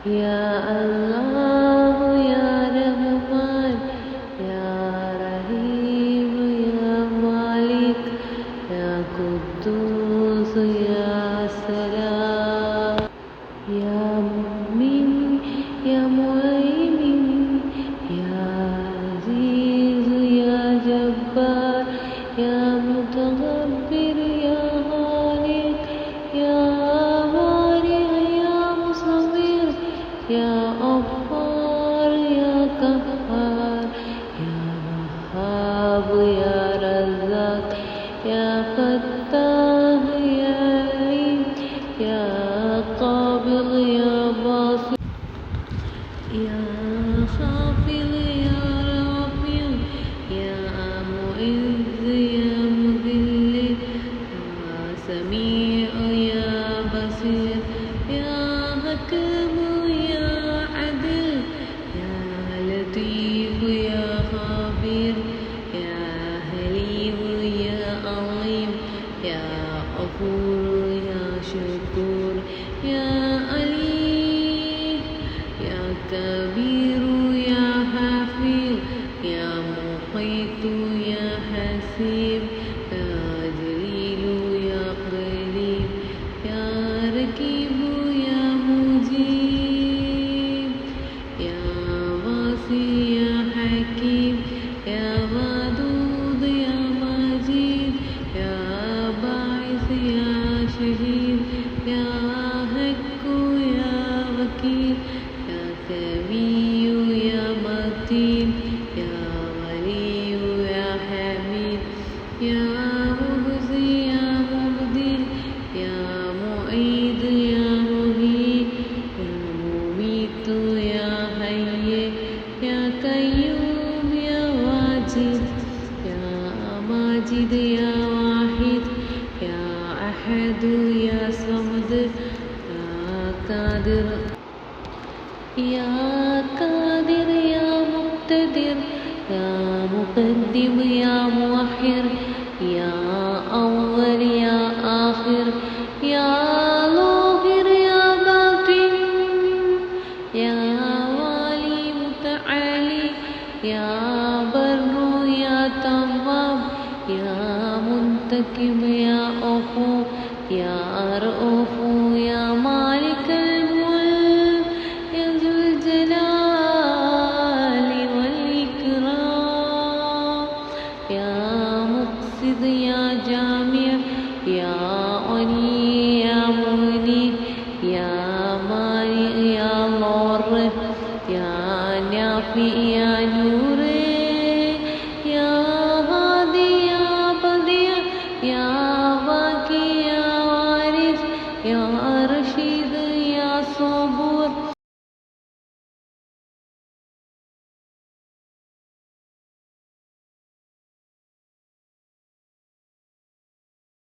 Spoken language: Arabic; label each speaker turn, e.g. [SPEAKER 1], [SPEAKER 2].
[SPEAKER 1] يا الله يا رحمن يا رحيم يا مالك يا قدوس يا سلام يا مؤمن يا مهيمن يا عزيز يا جبار يا متغبر يا خالق يا بارئ يا مصور يا غفار يا قهار يا وهاب يا رزاق يا فتاح يا عليم يا قابض يا باسط يا خافض يا رافع يا معز يا مذل يا سميع يا بصير يا حكيم يا عدل يا لطيف يا خبير يا حليم يا عظيم يا غفور يا شكور يا عليم يا كبير يا حفيظ يا محيط يا حسيب يا جليل يا قريب يا رقيب يا مجيب يا واسع يا حكيم يا ودود يا مجيد يا باعث يا شهيد يا حق يا وكيل يا كبير يا متين يا ولي يا حميد يا مبدي يا مبدل يا معيد يا مهيد يا مميت يا حي يا قيوم يا واجد يا ماجد يا واحد يا أحد يا صمد يا قادر يا قادر يا مقتدر يا مقدم يا مؤخر يا أول يا آخر يا ظاهر يا باطن يا والي متعالي يا بر يا تواب يا منتقم يا عفو يا رؤوف يا مالك الملك يا ذو الجلال والإكرام يا مقصد يا جامع يا غني يا مغني يا مانع يا ضار يا نافع يا نور يا هادي يا بديع يا باقي يا وارث يا